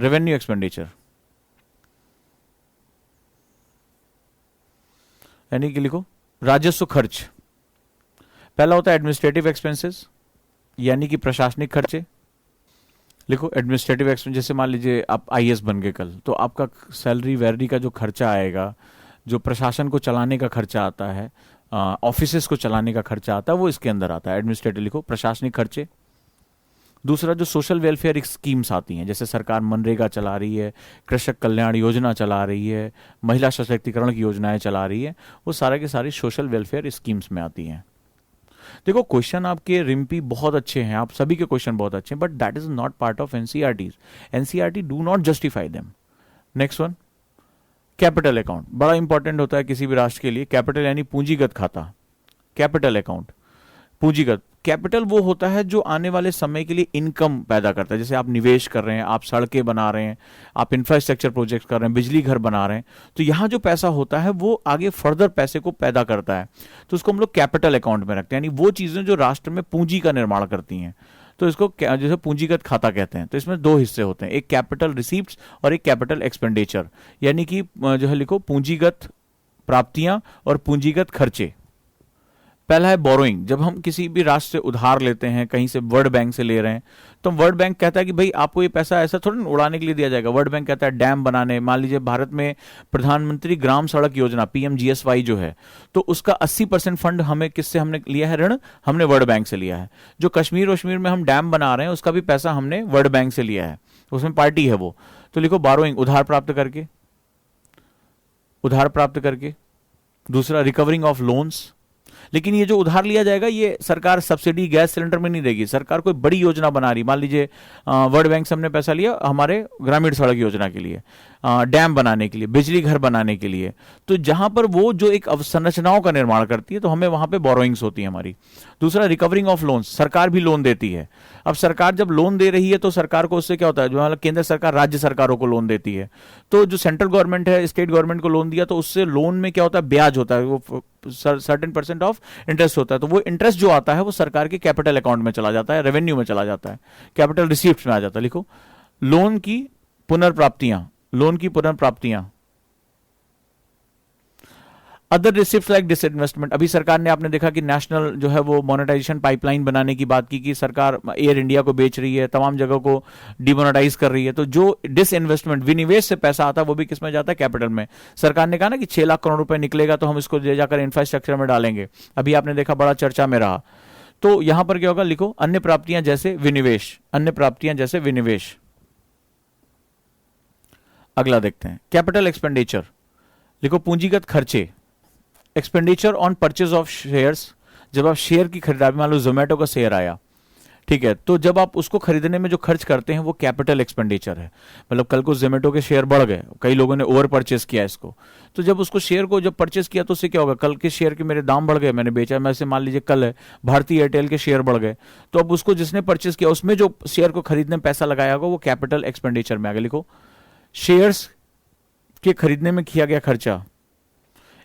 Revenue expenditure यानी कि लिखो राजस्व खर्च। पहला होता है एडमिनिस्ट्रेटिव एक्सपेंसेस यानी कि प्रशासनिक खर्चे। लिखो एडमिनिस्ट्रेटिव एक्सपेंस, जैसे मान लीजिए आप आईएएस बन गए कल, तो आपका सैलरी वैलरी का जो खर्चा आएगा, जो प्रशासन को चलाने का खर्चा आता है, ऑफिसेस को चलाने का खर्चा आता है, वो इसके अंदर आता है। एडमिनिस्ट्रेटिव लिखो प्रशासनिक खर्चे। दूसरा जो सोशल वेलफेयर स्कीम्स आती हैं, जैसे सरकार मनरेगा चला रही है, कृषक कल्याण योजना चला रही है, महिला सशक्तिकरण की योजनाएं चला रही है, वो सारे के सारी सोशल वेलफेयर स्कीम्स में आती हैं। देखो क्वेश्चन आपके रिम्पी बहुत अच्छे हैं, आप सभी के क्वेश्चन बहुत अच्छे हैं, but that is not part of NCERT. NCERT do not justify them. Next one, capital account बड़ा इंपॉर्टेंट होता है किसी भी राष्ट्र के लिए। कैपिटल यानी पूंजीगत खाता, कैपिटल अकाउंट पूंजीगत। कैपिटल वो होता है जो आने वाले समय के लिए इनकम पैदा करता है। जैसे आप निवेश कर रहे हैं, आप सड़कें बना रहे हैं, आप इंफ्रास्ट्रक्चर प्रोजेक्ट कर रहे हैं, बिजली घर बना रहे हैं, तो यहां जो पैसा होता है वो आगे फर्दर पैसे को पैदा करता है, तो उसको हम लोग कैपिटल अकाउंट में रखते हैं। यानी वो चीजें जो राष्ट्र में पूंजी का निर्माण करती हैं, तो इसको जैसे पूंजीगत खाता कहते हैं। तो इसमें दो हिस्से होते हैं, एक कैपिटल रिसीप्ट्स और एक कैपिटल एक्सपेंडिचर, यानी कि जो है लिखो पूंजीगत प्राप्तियां और पूंजीगत खर्चे। पहला है बोरोइंग, जब हम किसी भी राष्ट्र से उधार लेते हैं, कहीं से वर्ल्ड बैंक से ले रहे हैं, तो वर्ल्ड बैंक कहता है कि भाई आपको ये पैसा ऐसा थोड़ा उड़ाने के लिए दिया जाएगा। वर्ल्ड बैंक कहता है डैम बनाने, मान लीजिए भारत में प्रधानमंत्री ग्राम सड़क योजना पीएमजीएसवाई जो है, तो उसका 80% फंड हमें किससे हमने लिया है, ऋण हमने वर्ल्ड बैंक से लिया है। जो कश्मीर वश्मीर में हम डैम बना रहे हैं उसका भी पैसा हमने वर्ल्ड बैंक से लिया है, उसमें पार्टी है वो। तो लिखो बोरोइंग, उधार प्राप्त करके, उधार प्राप्त करके। दूसरा रिकवरिंग ऑफ लोन्स, लेकिन ये जो उधार लिया जाएगा ये सरकार सब्सिडी गैस सिलेंडर में नहीं देगी। सरकार कोई बड़ी योजना बना रही, मान लीजिए वर्ल्ड बैंक से हमने पैसा लिया हमारे ग्रामीण सड़क योजना के लिए, डैम बनाने के लिए, बिजली घर बनाने के लिए, तो जहां पर वो जो एक अवसंरचनाओं का निर्माण करती है, तो हमें वहां पे बोरोइंग्स होती है हमारी। दूसरा रिकवरिंग ऑफ लोन्स, सरकार भी लोन देती है। अब सरकार जब लोन दे रही है तो सरकार को उससे क्या होता है, जो मतलब केंद्र सरकार राज्य सरकारों को लोन देती है, तो जो सेंट्रल गवर्नमेंट है स्टेट गवर्नमेंट को लोन दिया, तो उससे लोन में क्या होता है, ब्याज होता है, वो सर्टेन परसेंट ऑफ इंटरेस्ट होता है। तो वो इंटरेस्ट जो आता है वो सरकार के कैपिटल अकाउंट में चला जाता है, रेवेन्यू में चला जाता है, कैपिटल रिसीप्ट में आ जाता है। लिखो लोन की पुनर्प्राप्तियां, लोन की पुनर्प्राप्तियां। अदर रिसिप्ट लाइक डिसइन्वेस्टमेंट, अभी सरकार ने आपने देखा कि नेशनल जो है वो मोनेटाइजेशन पाइपलाइन बनाने की बात की कि सरकार एयर इंडिया को बेच रही है, तमाम जगह को डिमोनेटाइज कर रही है, तो जो डिसइन्वेस्टमेंट विनिवेश से पैसा आता है वो भी किसमें जाता है, कैपिटल में। सरकार ने कहा ना कि 6 लाख करोड़ रुपए निकलेगा तो हम इसको ले जाकर इंफ्रास्ट्रक्चर में डालेंगे, अभी आपने देखा बड़ा चर्चा में रहा। तो यहां पर क्या होगा, लिखो अन्य प्राप्तियां जैसे विनिवेश, अन्य प्राप्तियां जैसे विनिवेश। अगला देखते हैं कैपिटल एक्सपेंडिचर, लिखो पूंजीगत खर्चे। Expenditure on purchase of shares, जब आप शेयर की खरीदारी, मान लो जोमेटो का शेयर आया, ठीक है, तो जब आप उसको खरीदने में जो खर्च करते हैं वो कैपिटल एक्सपेंडिचर है। मतलब कल को जोमेटो के शेयर बढ़ गए, कई लोगों ने ओवर परचेज किया इसको, तो जब उसको शेयर को जब परचेज किया तो उससे क्या होगा, कल के शेयर के मेरे दाम बढ़ गए, मैंने बेचा, मैं से मान लीजिए कल है भारतीय एयरटेल के शेयर बढ़ गए, तो अब उसको जिसने परचेज किया उसमें जो शेयर को खरीदने में पैसा लगाया होगा वो कैपिटल एक्सपेंडिचर में आ गया। लिखो शेयर्स के खरीदने में किया गया खर्चा।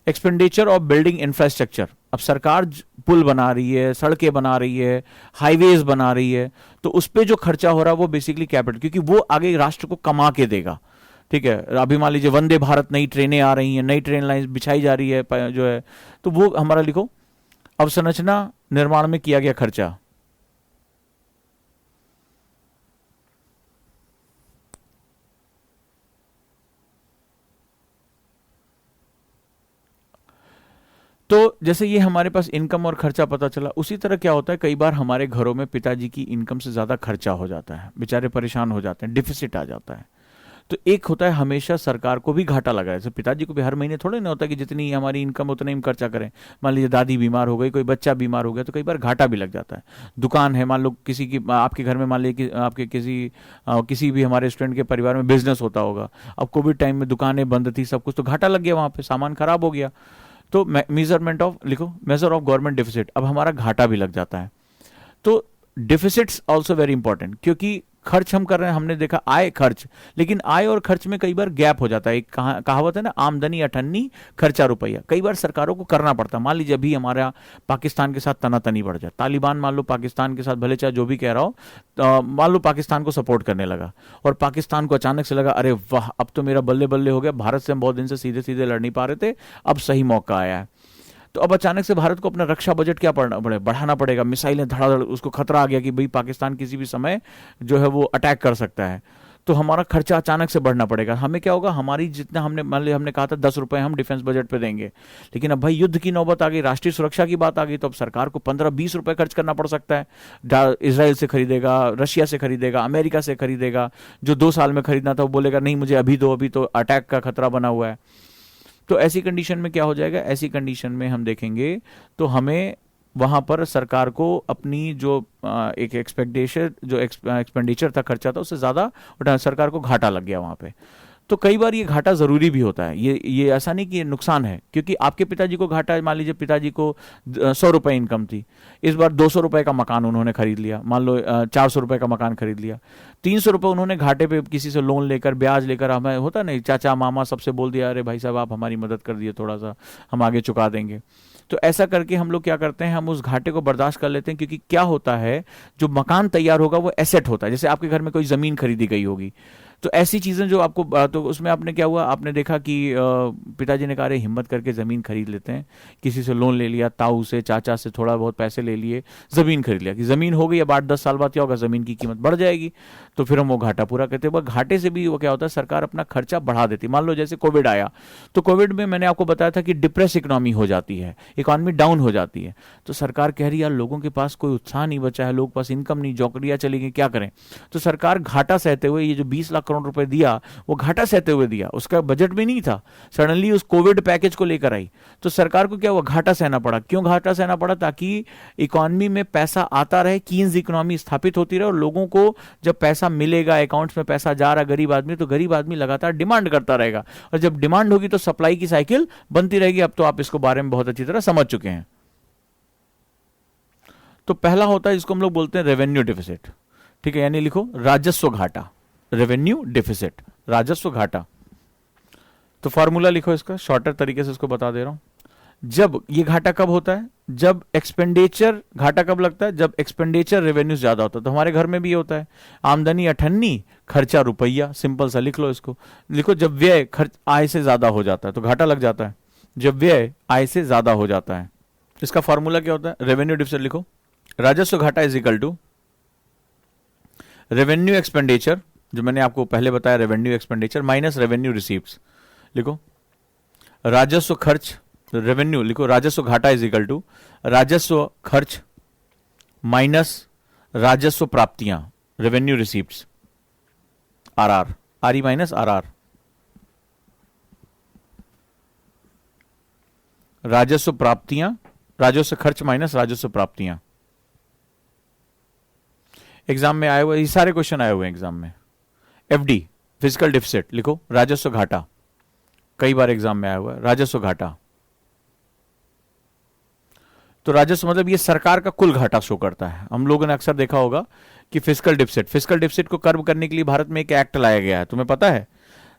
एक्सपेंडिचर ऑफ बिल्डिंग इंफ्रास्ट्रक्चर, अब सरकार पुल बना रही है, सड़कें बना रही है, हाईवेज बना रही है, तो उस पर जो खर्चा हो रहा है वो बेसिकली कैपिटल, क्योंकि वो आगे राष्ट्र को कमा के देगा। ठीक है, अभी मान लीजिए वंदे भारत नई ट्रेनें आ रही हैं, नई ट्रेन लाइन बिछाई जा रही है जो है, तो वो हमारा लिखो अवसंरचना निर्माण में किया गया खर्चा। तो जैसे ये हमारे पास इनकम और खर्चा पता चला, उसी तरह क्या होता है कई बार हमारे घरों में पिताजी की इनकम से ज्यादा खर्चा हो जाता है, बेचारे परेशान हो जाते हैं, डिफिसिट आ जाता है। तो एक होता है हमेशा सरकार को भी घाटा लगा है, जैसे पिताजी को भी हर महीने थोड़े ना होता कि जितनी हमारी इनकम उतना ही हम खर्चा करें। मान लीजिए दादी बीमार हो गई, कोई बच्चा बीमार हो गया, तो कई बार घाटा भी लग जाता है। दुकान है, मान लो किसी की, आपके घर में मान लीजिए कि आपके किसी भी हमारे स्टूडेंट के परिवार में बिजनेस होता होगा, अब कोविड टाइम में दुकानें बंद थी, सब कुछ, तो घाटा लग गया, वहां पे सामान खराब हो गया, तो मेजरमेंट ऑफ, लिखो मेजर ऑफ गवर्नमेंट डिफिसिट, अब हमारा घाटा भी लग जाता है। तो डिफिसिट्स आल्सो वेरी इंपॉर्टेंट, क्योंकि खर्च हम कर रहे हैं, हमने देखा आय खर्च, लेकिन आय और खर्च में कई बार गैप हो जाता है। एक कहावत है ना, आमदनी अठन्नी खर्चा रुपया। कई बार सरकारों को करना पड़ता है। मान लीजिए अभी हमारा पाकिस्तान के साथ तनातनी बढ़ जाए, तालिबान मान लो पाकिस्तान के साथ, भले चाहे जो भी कह रहा हो, मान लो पाकिस्तान को सपोर्ट करने लगा, और पाकिस्तान को अचानक से लगा अरे वाह अब तो मेरा बल्ले बल्ले हो गया, भारत से हम बहुत दिन से सीधे सीधे लड़ नहीं पा रहे थे, अब सही मौका आया है। तो अब अचानक से भारत को अपना रक्षा बजट क्या बढ़ाना पड़ेगा, मिसाइलें धड़ाधड़, उसको खतरा आ गया कि भाई पाकिस्तान किसी भी समय जो है वो अटैक कर सकता है, तो हमारा खर्चा अचानक से बढ़ना पड़ेगा। हमें क्या होगा, हमारी जितना हमने मान लिया हमने कहा था 10 रुपए हम डिफेंस बजट पे देंगे, लेकिन अब भाई युद्ध की नौबत आ गई, राष्ट्रीय सुरक्षा की बात आ गई, तो अब सरकार को 15-20 रुपए खर्च करना पड़ सकता है। इसराइल से खरीदेगा, रशिया से खरीदेगा, अमेरिका से खरीदेगा, जो 2 साल में खरीदना था वो बोलेगा नहीं मुझे अभी दो, अभी तो अटैक का खतरा बना हुआ है। तो ऐसी कंडीशन में क्या हो जाएगा, ऐसी कंडीशन में हम देखेंगे तो हमें वहां पर सरकार को अपनी जो एक एक्सपेंडिचर था, खर्चा था, उससे ज्यादा सरकार को घाटा लग गया वहां पे। तो कई बार ये घाटा जरूरी भी होता है, ये ऐसा नहीं कि ये नुकसान है, क्योंकि आपके पिताजी को घाटा है, मान लीजिए पिताजी को 100 रुपए इनकम थी, इस बार 200 रुपए का मकान उन्होंने खरीद लिया, मान लो 400 रुपए का मकान खरीद लिया, 300 रुपए उन्होंने घाटे पे किसी से लोन लेकर ब्याज लेकर, हमें होता नहीं चाचा मामा सबसे बोल दिया अरे भाई साहब आप हमारी मदद कर दिए थोड़ा सा, हम आगे चुका देंगे। तो ऐसा करके हम लोग क्या करते हैं, हम उस घाटे को बर्दाश्त कर लेते हैं, क्योंकि क्या होता है जो मकान तैयार होगा वो एसेट होता है। जैसे आपके घर में कोई जमीन खरीदी गई होगी, तो ऐसी चीजें जो आपको, तो उसमें आपने क्या हुआ, आपने देखा कि पिताजी ने कहा अरे हिम्मत करके जमीन खरीद लेते हैं, किसी से लोन ले लिया, ताऊ से चाचा से थोड़ा बहुत पैसे ले लिए, जमीन खरीद लिया, कि जमीन हो गई, अब 8-10 साल बाद क्या होगा, जमीन की कीमत बढ़ जाएगी, तो फिर हम वो घाटा पूरा करते हैं। घाटे से भी वो क्या होता है, सरकार अपना खर्चा बढ़ा देती। मान लो जैसे कोविड आया, तो कोविड में मैंने आपको बताया था कि डिप्रेस इकोनॉमी हो जाती है, इकोनॉमी डाउन हो जाती है, तो सरकार कह रही है यार लोगों के पास कोई उत्साह नहीं बचा है, लोगों के पास इनकम नहीं, नौकरियां चली गई, क्या करें। तो सरकार घाटा सहते हुए ये जो 20 लाख करोड़ रुपए दिया, वो घाटा सहते हुए दिया, उसका बजट में नहीं था, सडनली उस कोविड पैकेज को लेकर आई, तो सरकार को क्या हुआ, घाटा सहना पड़ा। क्यों घाटा सहना पड़ा, ताकि इकोनॉमी में पैसा आता रहे, कीन्स इकोनॉमी स्थापित होती रहे, और लोगों को जब पैसा मिलेगा, अकाउंट्स में पैसा जा रहा गरीब आदमी, तो गरीब आदमी लगातार डिमांड करता रहेगा, और जब डिमांड होगी तो सप्लाई की साइकिल बनती रहेगी। अब तो आप इसको बारे में बहुत अच्छी तरह समझ चुके हैं। तो पहला होता है, इसको हम लोग बोलते हैं रेवेन्यू डिफिसिट, ठीक है, यानी लिखो राजस्व घाटा, रेवेन्यू डिफिसिट, राजस्व घाटा। तो फॉर्मूला लिखो इसका, शॉर्टर तरीके से इसको बता दे रहा हूं। जब ये घाटा कब होता है, जब एक्सपेंडिचर, घाटा कब लगता है, जब एक्सपेंडिचर रेवेन्यू ज्यादा होता है। तो हमारे घर में भी ये होता है, आमदनी अठन्नी खर्चा रुपया, सिंपल सा लिख लो इसको, लिखो जब व्यय खर्च आय से ज्यादा हो जाता है तो घाटा लग जाता है, जब व्यय आय से ज्यादा हो जाता है। इसका फॉर्मूला क्या होता है, रेवेन्यू डिफिसिट लिखो, राजस्व घाटा is equal to revenue expenditure, जो मैंने आपको पहले बताया revenue expenditure, minus revenue receives. लिखो राजस्व खर्च, रेवेन्यू लिखो, राजस्व घाटा इज इक्वल टू राजस्व खर्च माइनस राजस्व प्राप्तियां, रेवेन्यू रिसीव्स, आरआर, आरई माइनस आरआर। राजस्व प्राप्तियां, राजस्व खर्च माइनस राजस्व प्राप्तियां। एग्जाम में आए हुए ये सारे क्वेश्चन आए हुए हैं एग्जाम में। एफडी फिजिकल डिफिसिट लिखो, राजस्व घाटा, कई बार एग्जाम में आया हुआ है, राजस्व घाटा। तो राजस्व मतलब ये सरकार का कुल घाटा शो करता है। हम लोगों ने अक्सर देखा होगा कि फिजिकल डिफिसिट को कर्व करने के लिए भारत में एक एक्ट लाया गया है, तुम्हें पता है।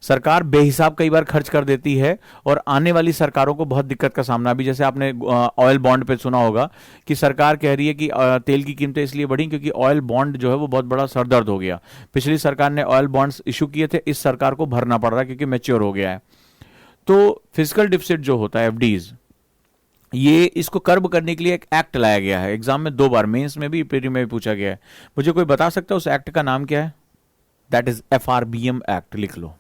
सरकार बेहिसाब कई बार खर्च कर देती है, और आने वाली सरकारों को बहुत दिक्कत का सामना, भी जैसे आपने ऑयल बॉन्ड पे सुना होगा कि सरकार कह रही है कि तेल की कीमतें इसलिए बढ़ी क्योंकि ऑयल बॉन्ड जो है वो बहुत बड़ा सरदर्द हो गया। पिछली सरकार ने ऑयल बॉन्ड्स इशू किए थे, इस सरकार को भरना पड़ रहा है क्योंकि मैच्योर हो गया है। तो फिजिकल डिफिसिट जो होता है, एफडीज, ये इसको कर्ब करने के लिए एक एक्ट लाया गया है। एग्जाम में 2 बार, मेंस में भी, प्री में भी पूछा गया है। मुझे कोई बता सकता है उस एक्ट का नाम क्या है? दैट इज FRBM एक्ट, लिख लो,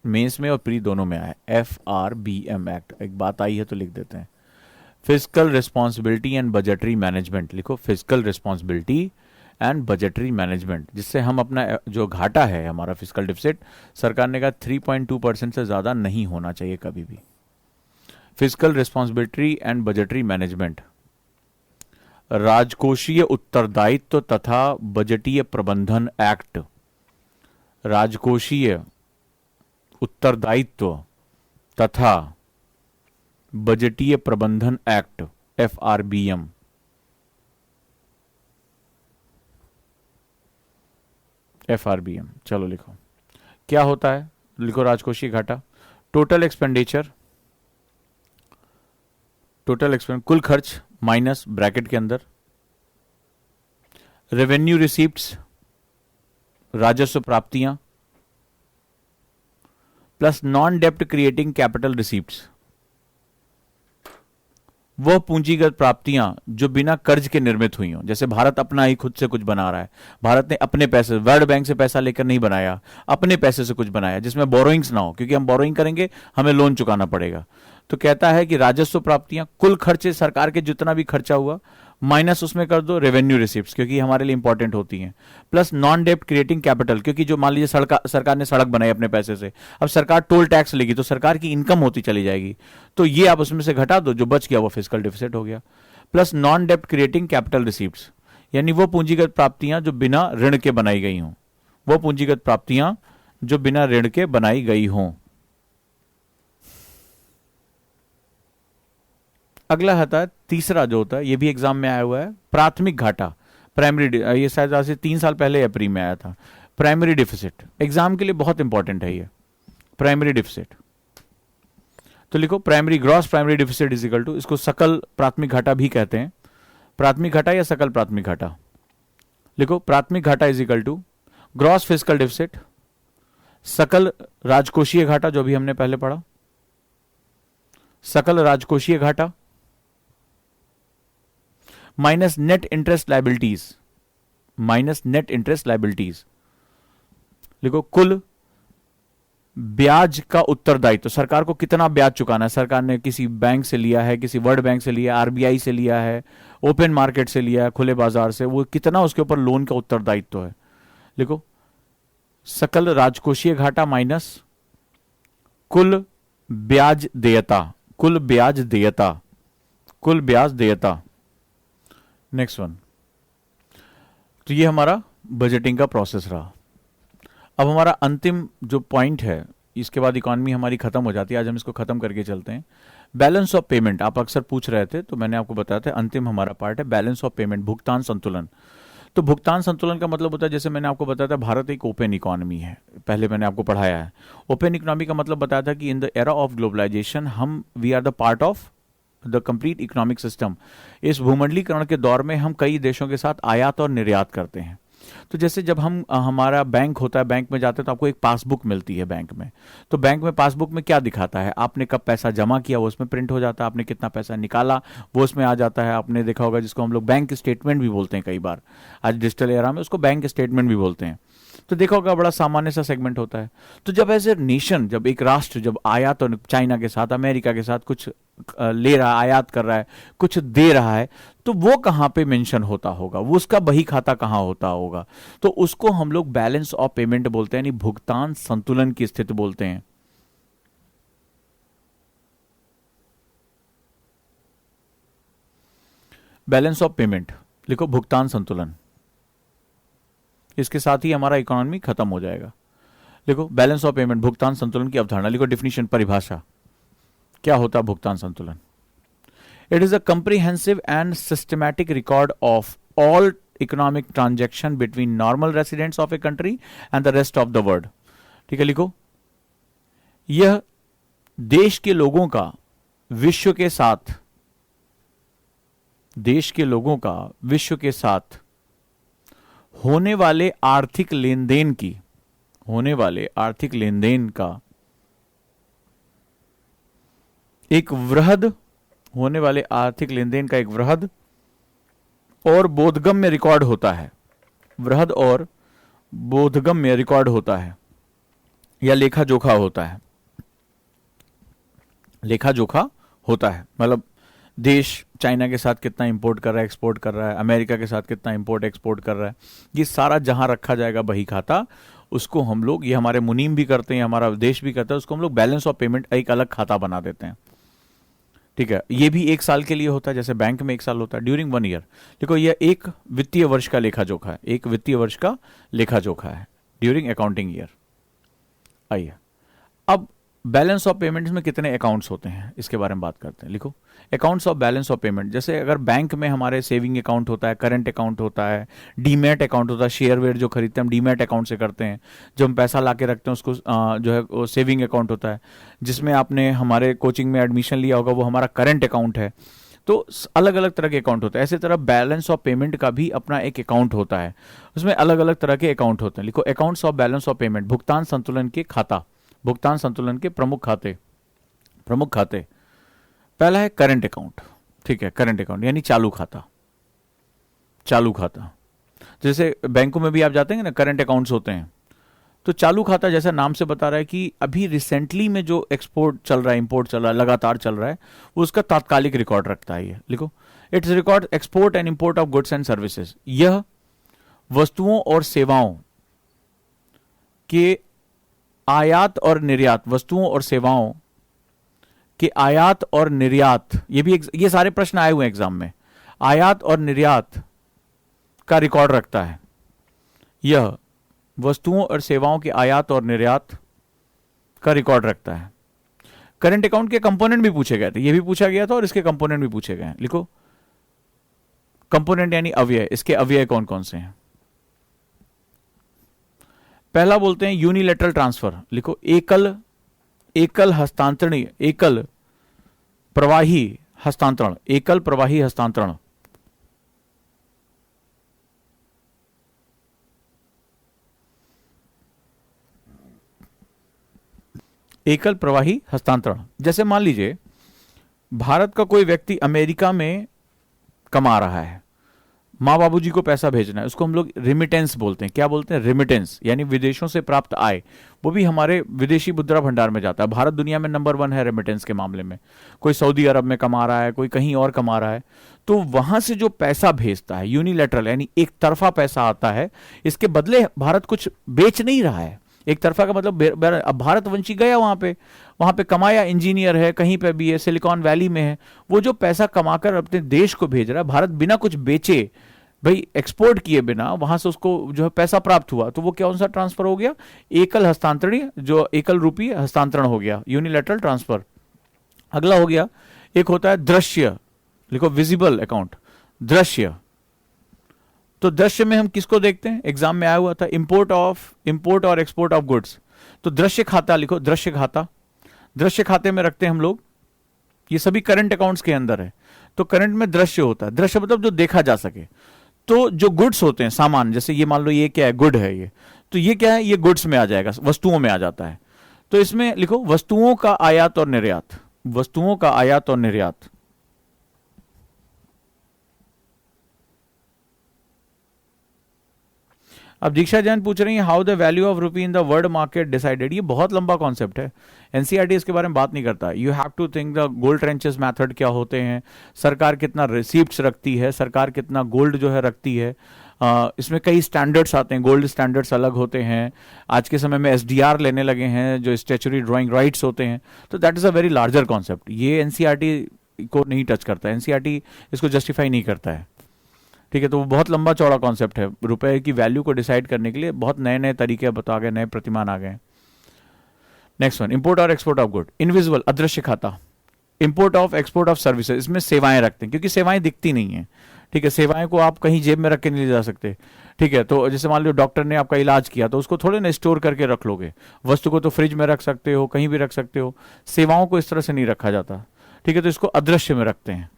मेंस में और प्री दोनों में आया, FRBM एक्ट। एक बात आई है तो लिख देते हैं, physical responsibility and budgetary management. लिखो physical responsibility and budgetary management, जिससे हम अपना जो घाटा है हमारा फिजिकल डिफिसिट, सरकार ने कहा 3.2% से ज्यादा नहीं होना चाहिए कभी भी। Physical responsibility and budgetary management, राजकोषीय उत्तरदायित्व तथा बजटीय प्रबंधन एक्ट, राजकोषीय उत्तरदायित्व तथा बजटीय प्रबंधन एक्ट, FRBM। FRBM। चलो लिखो क्या होता है, लिखो राजकोषीय घाटा, टोटल एक्सपेंडिचर, कुल खर्च माइनस ब्रैकेट के अंदर रेवेन्यू रिसीप्ट्स, राजस्व प्राप्तियां, प्लस नॉन डेप्ट क्रिएटिंग कैपिटल रिसीप्ट्स, वह पूंजीगत प्राप्तियां जो बिना कर्ज के निर्मित हुई हों। जैसे भारत अपना ही खुद से कुछ बना रहा है, भारत ने अपने पैसे, वर्ल्ड बैंक से पैसा लेकर नहीं बनाया, अपने पैसे से कुछ बनाया जिसमें बोरोइंग्स ना हो, क्योंकि हम बोरोइंग करेंगे हमें लोन चुकाना पड़ेगा। तो कहता है कि राजस्व प्राप्तियां, कुल खर्चे सरकार के जितना भी खर्चा हुआ माइनस उसमें कर दो रेवेन्यू रिसिप्ट्स, क्योंकि हमारे लिए इंपॉर्टेंट होती हैं, प्लस नॉन डेप्ट क्रिएटिंग कैपिटल, क्योंकि जो मान लीजिए सरकार ने सड़क बनाई अपने पैसे से, अब सरकार टोल टैक्स लेगी तो सरकार की इनकम होती चली जाएगी, तो ये आप उसमें से घटा दो, जो बच गया वो फिस्कल डिफिसिट हो गया। प्लस नॉन डेप्ट क्रिएटिंग कैपिटल रिसिप्ट्स, यानी वो पूंजीगत प्राप्तियां जो बिना ऋण के बनाई गई हों, वो पूंजीगत प्राप्तियां जो बिना ऋण के बनाई गई हों। अगला आता है तीसरा जो होता है, ये भी एग्जाम में आया हुआ है, प्राथमिक घाटा, प्राइमरी, ये शायद आज से 3 साल पहले या प्री में आया था, प्राइमरी डिफिसिट, एग्जाम के लिए बहुत इंपॉर्टेंट है ये प्राइमरी डिफिसिट। तो लिखो primary, gross primary deficit is equal to, इसको सकल प्राथमिक घाटा भी कहते हैं, प्राथमिक घाटा या सकल प्राथमिक घाटा। लिखो प्राथमिक घाटा is equal to gross fiscal deficit, सकल राजकोषीय घाटा जो भी हमने पहले पढ़ा, सकल राजकोषीय घाटा minus net interest liabilities, minus net interest liabilities. लिखो कुल ब्याज का उत्तरदायित्व, तो सरकार को कितना ब्याज चुकाना है, सरकार ने किसी बैंक से लिया है, किसी वर्ल्ड बैंक से लिया है, RBI से लिया है, ओपन मार्केट से लिया है, खुले बाजार से, वो कितना उसके ऊपर लोन का उत्तरदायित्व है। लिखो सकल राजकोषीय घाटा माइनस कुल ब्याज देयता, कुल ब्याज देयता, कुल ब्याज देयता। नेक्स्ट वन, तो ये हमारा बजटिंग का प्रोसेस रहा। अब हमारा अंतिम जो पॉइंट है, इसके बाद इकॉनमी हमारी खत्म हो जाती है, आज हम इसको खत्म करके चलते हैं। बैलेंस ऑफ पेमेंट, आप अक्सर पूछ रहे थे तो मैंने आपको बताया था, अंतिम हमारा पार्ट है बैलेंस ऑफ पेमेंट, भुगतान संतुलन। तो भुगतान संतुलन का मतलब होता है, जैसे मैंने आपको बताया था, भारत एक ओपन इकोनॉमी है, पहले मैंने आपको पढ़ाया है। ओपन इकोनॉमी का मतलब बताया था कि in the era of globalisation हम we are the part of the complete economic system. इस भूमंडलीकरण के दौर में हम कई देशों के साथ आयात और निर्यात करते हैं। तो जैसे जब हम हमारा बैंक होता है, बैंक में जाते हैं तो आपको एक पासबुक मिलती है बैंक में, तो बैंक में पासबुक में क्या दिखाता है, आपने कब पैसा जमा किया वो उसमें प्रिंट हो जाता है, आपने कितना पैसा निकाला वो उसमें आ जाता है। आपने देखा होगा जिसको हम लोग बैंक स्टेटमेंट भी बोलते हैं, कई बार आज डिजिटल एरा में उसको बैंक स्टेटमेंट भी बोलते हैं। तो देखा होगा बड़ा सामान्य सा सेगमेंट होता है। तो जब एज ए नेशन, जब एक राष्ट्र जब आयात और चाइना के साथ, अमेरिका के साथ कुछ ले रहा है, आयात कर रहा है, कुछ दे रहा है, तो वो कहां पे मेंशन होता होगा, वो उसका बही खाता कहां होता होगा, तो उसको हम लोग बैलेंस ऑफ पेमेंट बोलते हैं, यानी भुगतान संतुलन की स्थिति बोलते हैं। बैलेंस ऑफ पेमेंट, लिखो भुगतान संतुलन, इसके साथ ही हमारा इकोनॉमी खत्म हो जाएगा। लिखो बैलेंस ऑफ पेमेंट, भुगतान संतुलन की अवधारणा, लिखो डिफिनीशन, परिभाषा, क्या होता है भुगतान संतुलन। It is a comprehensive and systematic record of all economic transaction between normal residents of a country and the rest of the world. ठीक है, लिखो यह देश के लोगों का विश्व के साथ, देश के लोगों का विश्व के साथ होने वाले आर्थिक लेन देन की, होने वाले आर्थिक लेन देन का एक वृहद, होने वाले आर्थिक लेन देन का एक वृहद और बोधगम्य रिकॉर्ड होता है, वृहद और बोधगम्य रिकॉर्ड होता है या लेखा जोखा होता है, लेखा जोखा होता है। मतलब देश चाइना के साथ कितना इंपोर्ट कर रहा है, एक्सपोर्ट कर रहा है, अमेरिका के साथ कितना इंपोर्ट एक्सपोर्ट कर रहा है, ये सारा जहां रखा जाएगा बही खाता, उसको हम लोग, ये हमारे मुनीम भी करते हैं, हमारा देश भी करता है, उसको हम लोग बैलेंस ऑफ पेमेंट एक अलग खाता बना देते हैं। ठीक है, ये भी 1 साल के लिए होता है, जैसे बैंक में 1 साल होता है, ड्यूरिंग 1 ईयर। देखो यह एक वित्तीय वर्ष का लेखा जोखा है, एक वित्तीय वर्ष का लेखा जोखा है ड्यूरिंग अकाउंटिंग ईयर। आइए अब बैलेंस ऑफ पेमेंट्स में कितने अकाउंट्स होते हैं इसके बारे में बात करते हैं। लिखो accounts of balance of payment. जैसे अगर बैंक में हमारे सेविंग अकाउंट होता है, करंट अकाउंट होता है, डीमैट अकाउंट होता है, शेयर वेयर जो खरीदते हैं हम डीमैट अकाउंट से करते हैं, जो हम पैसा ला के रखते हैं उसको जो है वो सेविंग अकाउंट होता है। जिसमें आपने हमारे कोचिंग में एडमिशन लिया होगा वो हमारा करंट अकाउंट है। तो अलग अलग तरह के अकाउंट होते हैं। ऐसे तरह बैलेंस ऑफ पेमेंट का भी अपना एक अकाउंट होता है, उसमें अलग अलग तरह के अकाउंट होते हैं। लिखो accounts of balance of payment. भुगतान संतुलन के खाता, भुगतान संतुलन के प्रमुख खाते, प्रमुख खाते। पहला है करंट अकाउंट, ठीक है, करंट अकाउंट यानी चालू खाता, चालू खाता। जैसे बैंकों में भी आप जाते हैं ना, करंट अकाउंट्स होते हैं। तो चालू खाता जैसा नाम से बता रहा है कि अभी रिसेंटली में जो एक्सपोर्ट चल रहा है, इंपोर्ट चल रहा है, लगातार चल रहा है, वो उसका तात्कालिक रिकॉर्ड रखता है। ये लिखो it's record export and import of goods and services. यह वस्तुओं और सेवाओं के आयात और निर्यात, वस्तुओं और सेवाओं के आयात और निर्यात, ये सारे प्रश्न आए हुए हैं एग्जाम में, आयात और निर्यात का रिकॉर्ड रखता है। यह वस्तुओं और सेवाओं के आयात और निर्यात का रिकॉर्ड रखता है। करंट अकाउंट के कंपोनेंट भी पूछे गए थे, ये भी पूछा गया था और इसके कंपोनेंट भी पूछे गए हैं। लिखो कंपोनेंट यानी अव्यय, इसके अव्यय कौन कौन से हैं। पहला बोलते हैं यूनिलेटरल ट्रांसफर। लिखो एकल हस्तांतरणीय, एकल प्रवाही हस्तांतरण, एकल प्रवाही हस्तांतरण। एकल प्रवाही हस्तांतरण। जैसे मान लीजिए भारत का कोई व्यक्ति अमेरिका में कमा रहा है, माँ बाबूजी को पैसा भेजना है, उसको हम लोग रिमिटेंस बोलते हैं। क्या बोलते हैं? रिमिटेंस, यानी विदेशों से प्राप्त आय, वो भी हमारे विदेशी मुद्रा भंडार में जाता है। भारत दुनिया में नंबर 1 है रेमिटेंस के मामले में। कोई सऊदी अरब में कमा रहा है, कोई कहीं और कमा रहा है, तो वहां से जो पैसा भेजता है यूनिलैटरल यानी एक तरफा पैसा आता है, इसके बदले भारत कुछ बेच नहीं रहा है। एक तरफा का मतलब अब भारतवंशी गया वहां पे कमाया, इंजीनियर है, कहीं पे भी है, सिलिकॉन वैली में है, वो जो पैसा कमाकर अपने देश को भेज रहा है, भारत बिना कुछ बेचे, भाई एक्सपोर्ट किए बिना वहां से उसको जो है पैसा प्राप्त हुआ, तो वो कौन सा ट्रांसफर हो गया? एकल हस्तांतरणीय, जो एकल रूपी हस्तांतरण हो गया, यूनिलैटरल ट्रांसफर। अगला हो गया, एक होता है दृश्य। लिखो विजिबल अकाउंट, दृश्य। तो दृश्य में हम किसको देखते हैं? एग्जाम में आया हुआ था, इंपोर्ट और एक्सपोर्ट ऑफ गुड्स। तो दृश्य खाता लिखो, दृश्य खाता। दृश्य खाते में रखते हैं हम लोग, ये सभी करंट अकाउंट्स के अंदर है। तो करंट में दृश्य होता है, दृश्य मतलब जो देखा जा सके। तो जो गुड्स होते हैं, सामान, जैसे ये मान लो ये क्या है? गुड है ये, तो ये क्या है? ये गुड्स में आ जाएगा, वस्तुओं में आ जाता है। तो इसमें लिखो वस्तुओं का आयात और निर्यात, वस्तुओं का आयात और निर्यात। अब दीक्षा जैन पूछ रही है how the value of rupee in the world market decided. ये बहुत लंबा कॉन्सेप्ट है, एनसीईआरटी इसके बारे में बात नहीं करता। You have to think the gold tranches method क्या होते हैं, सरकार कितना रिसीप्ट्स रखती है, सरकार कितना गोल्ड जो है रखती है। इसमें कई स्टैंडर्ड्स आते हैं, गोल्ड स्टैंडर्ड्स अलग होते हैं। आज के समय में एसडीआर लेने लगे हैं, जो स्टैच्यूटरी ड्राइंग राइट्स होते हैं। तो that is a very larger concept, ये एनसीईआरटी को नहीं टच करता, एनसीईआरटी इसको जस्टिफाई नहीं करता है। ठीक है, तो वो बहुत लंबा चौड़ा कॉन्सेप्ट है। रुपए की वैल्यू को डिसाइड करने के लिए बहुत नए नए तरीके बता गए, नए प्रतिमान आ गए। नेक्स्ट वन, इंपोर्ट और एक्सपोर्ट ऑफ गुड, इनविजिबल, अदृश्य खाता। Import of export of services, इसमें सेवाएं रखते हैं, क्योंकि सेवाएं दिखती नहीं है। ठीक है, सेवाएं को आप कहीं जेब में रख के नहीं ले जा सकते। ठीक है, तो जैसे मान लो डॉक्टर ने आपका इलाज किया, तो उसको थोड़े ना स्टोर करके रख लोगे। वस्तु को तो फ्रिज में रख सकते हो, कहीं भी रख सकते हो, सेवाओं को इस तरह से नहीं रखा जाता। ठीक है, तो इसको अदृश्य में रखते हैं।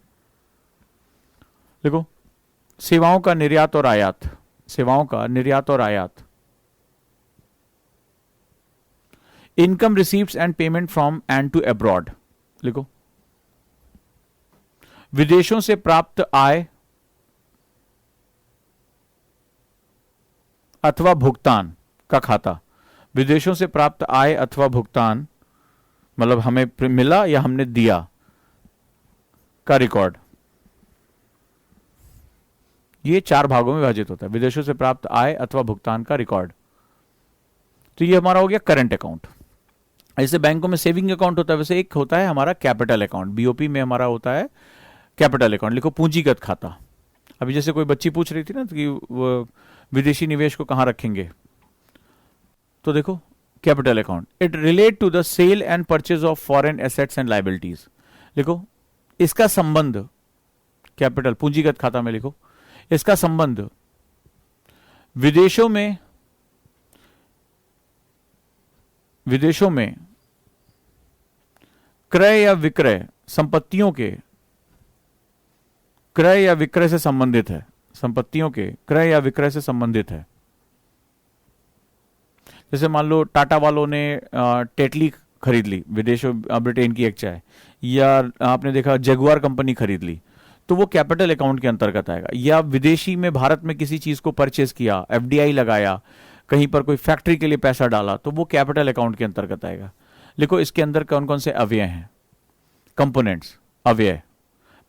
देखो सेवाओं का निर्यात और आयात, सेवाओं का निर्यात और आयात। Income receives and payment from and to abroad. लिखो विदेशों से प्राप्त आय अथवा भुगतान का खाता। विदेशों से प्राप्त आय अथवा भुगतान मतलब हमें मिला या हमने दिया का रिकॉर्ड। ये 4 भागों में विभाजित होता है, विदेशों से प्राप्त आय अथवा भुगतान का रिकॉर्ड। तो ये हमारा हो गया करंट अकाउंट। ऐसे बैंकों में सेविंग अकाउंट होता है, वैसे एक होता है हमारा कैपिटल अकाउंट, बीओपी में हमारा होता है कैपिटल अकाउंट। लिखो पूंजीगत खाता। अभी जैसे कोई बच्ची पूछ रही थी ना कि वो विदेशी निवेश को कहां रखेंगे, तो देखो capital account, it relate to the sale and purchase of foreign assets and liabilities. लिखो इसका संबंध, कैपिटल पूंजीगत खाता में लिखो, इसका संबंध विदेशों में क्रय या विक्रय, संपत्तियों के क्रय या विक्रय से संबंधित है, संपत्तियों के क्रय या विक्रय से संबंधित है। जैसे मान लो टाटा वालों ने टेटली खरीद ली, विदेशों ब्रिटेन की एक चाय, या आपने देखा जगुआर कंपनी खरीद ली, तो वो कैपिटल अकाउंट के अंतर्गत आएगा। या विदेशी में भारत में किसी चीज को परचेज किया, एफडीआई लगाया, कहीं पर कोई फैक्ट्री के लिए पैसा डाला, तो वो कैपिटल अकाउंट के अंतर्गत आएगा। लिखो इसके अंदर कौन कौन से अव्यय हैं, कंपोनेंट्स, अव्यय।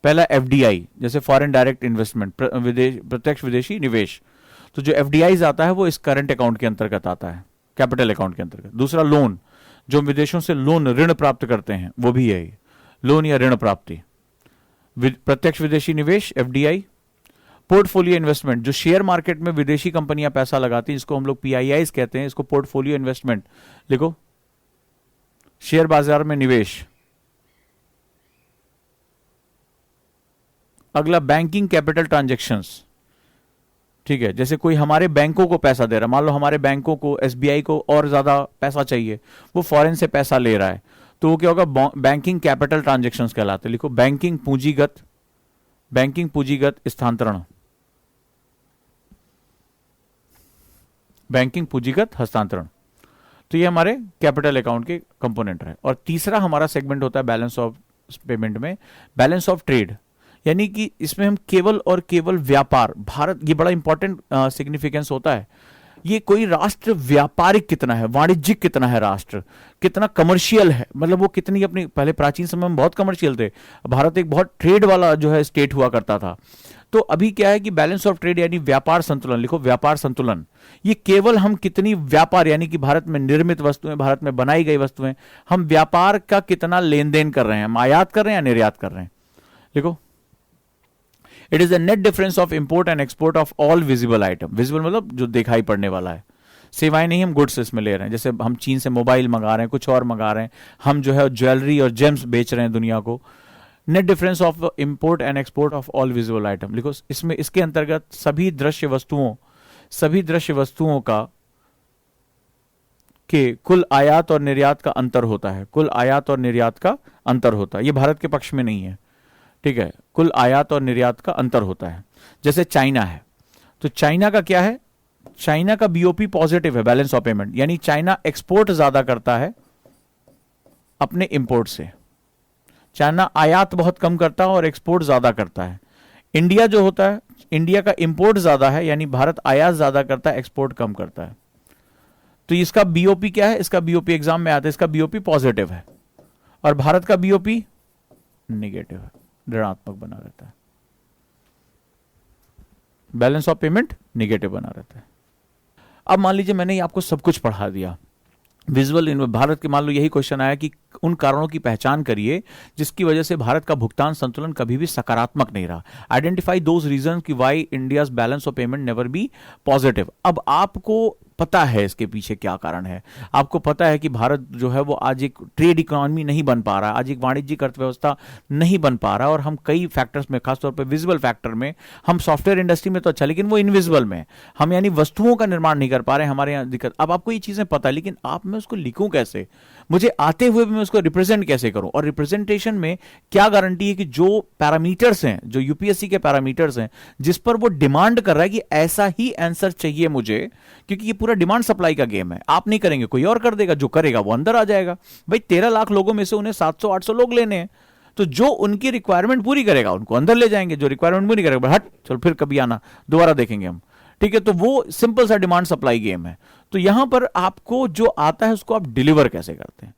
पहला एफडीआई, जैसे फॉरेन डायरेक्ट इन्वेस्टमेंट, प्रत्यक्ष विदेशी निवेश, तो जो एफडीआई आता है वो इस करंट अकाउंट के अंतर्गत आता है, कैपिटल अकाउंट के अंतर्गत। दूसरा लोन, जो विदेशों से लोन ऋण प्राप्त करते हैं, वो भी है लोन या ऋण प्राप्ति। प्रत्यक्ष विदेशी निवेश एफडीआई। पोर्टफोलियो इन्वेस्टमेंट, जो शेयर मार्केट में विदेशी कंपनियां पैसा लगाती हैं, जिसको हम लोग पीआईआईस कहते हैं, इसको पोर्टफोलियो इन्वेस्टमेंट लिखो, शेयर बाजार में निवेश। अगला बैंकिंग कैपिटल ट्रांजैक्शंस, ठीक है, जैसे कोई हमारे बैंकों को पैसा दे रहा है, मान लो हमारे बैंकों को, एसबीआई को और ज्यादा पैसा चाहिए, वो फॉरेन से पैसा ले रहा है, तो वो क्या होगा, बैंकिंग कैपिटल ट्रांजैक्शंस कहलाते हैं। लिखो बैंकिंग पूंजीगत स्थानांतरण, बैंकिंग पूंजीगत हस्तांतरण। तो ये हमारे कैपिटल अकाउंट के कंपोनेंट रहे। और तीसरा हमारा सेगमेंट होता है बैलेंस ऑफ पेमेंट में, बैलेंस ऑफ ट्रेड, यानी कि इसमें हम केवल और केवल व्यापार, भारत, ये बड़ा इंपॉर्टेंट सिग्निफिकेंस होता है, ये कोई राष्ट्र व्यापारिक कितना है, वाणिज्यिक कितना है, राष्ट्र कितना कमर्शियल है, मतलब वो कितनी अपनी, पहले प्राचीन समय में बहुत कमर्शियल थे, भारत एक बहुत ट्रेड वाला जो है स्टेट हुआ करता था। तो अभी क्या है कि बैलेंस ऑफ ट्रेड यानी व्यापार संतुलन, लिखो व्यापार संतुलन, ये केवल हम कितनी व्यापार, यानी कि भारत में निर्मित वस्तुएं, भारत में बनाई गई वस्तुएं, हम व्यापार का कितना लेन देन कर रहे हैं, हम आयात कर रहे हैं या निर्यात कर रहे हैं। लिखो it is the net difference of import and export of all visible item, visible मतलब जो दिखाई पड़ने वाला है, सेवाएं नहीं, हम गुड्स इसमें ले रहे हैं, जैसे हम चीन से मोबाइल मंगा रहे हैं, कुछ और मंगा रहे हैं, हम जो है ज्वेलरी और जेम्स बेच रहे हैं दुनिया को। Net difference of import and export of all visible item, लिखो इसमें, इसके अंतर्गत सभी दृश्य वस्तुओं का के कुल आयात और निर्यात का अंतर होता है, कुल आयात और निर्यात का अंतर होता है, ये भारत के पक्ष में नहीं है, ठीक है, कुल आयात और निर्यात का अंतर होता है। जैसे चाइना है, तो चाइना का क्या है, चाइना का बीओपी पॉजिटिव है, बैलेंस ऑफ पेमेंट, यानी चाइना एक्सपोर्ट ज्यादा करता है अपने इंपोर्ट से, चाइना आयात बहुत कम करता है और एक्सपोर्ट ज्यादा करता है। इंडिया जो होता है, इंडिया का इंपोर्ट ज्यादा है, यानी भारत आयात ज्यादा करता है, एक्सपोर्ट कम करता है। तो इसका बीओपी क्या है, इसका बीओपी एग्जाम में आता है, इसका बीओपी पॉजिटिव है और भारत का बीओपी निगेटिव है, ऋणात्मक बना रहता है, बैलेंस ऑफ पेमेंट निगेटिव बना रहता है। अब मान लीजिए मैंने आपको सब कुछ पढ़ा दिया, विजुअल इन भारत के, मान लो यही क्वेश्चन आया कि उन कारणों की पहचान करिए जिसकी वजह से भारत का भुगतान संतुलन कभी भी सकारात्मक नहीं रहा। आइडेंटिफाई दोज रीजन कि why India's balance of payment never be positive. अब आपको पता है इसके पीछे क्या कारण है, आपको पता है कि भारत जो है वो आज एक ट्रेड इकोनॉमी नहीं बन पा रहा, आज एक वाणिज्यिक अर्थव्यवस्था नहीं बन पा रहा, और हम कई फैक्टर्स में, खासतौर पर विजिबल फैक्टर में, हम सॉफ्टवेयर इंडस्ट्री में तो अच्छा, लेकिन वो इनविजिबल में हम, यानी वस्तुओं का निर्माण नहीं कर पा रहे हैं, हमारे यहाँ दिक्कत। अब आपको ये चीजें पता है, लेकिन आप, मैं उसको लिखूं कैसे, मुझे आते हुए भी मैं उसको रिप्रेजेंट कैसे करूं, और रिप्रेजेंटेशन में क्या गारंटी है कि जो पैरामीटर्स हैं, जो यूपीएससी के पैरामीटर्स हैं, जिस पर वो डिमांड कर रहा है कि ऐसा ही आंसर चाहिए मुझे, क्योंकि ये पूरा डिमांड सप्लाई का गेम है, आप नहीं करेंगे कोई और कर देगा, जो करेगा वो अंदर आ जाएगा। भाई 13 लाख लोगों में से उन्हें 700-800 लोग लेने हैं, तो जो उनकी रिक्वायरमेंट पूरी करेगा उनको अंदर ले जाएंगे, जो रिक्वायरमेंट पूरी करेगा हट चलो फिर कभी आना, दोबारा देखेंगे हम, ठीक है। तो वो सिंपल सा डिमांड सप्लाई गेम है। तो यहां पर आपको जो आता है उसको आप डिलीवर कैसे करते हैं।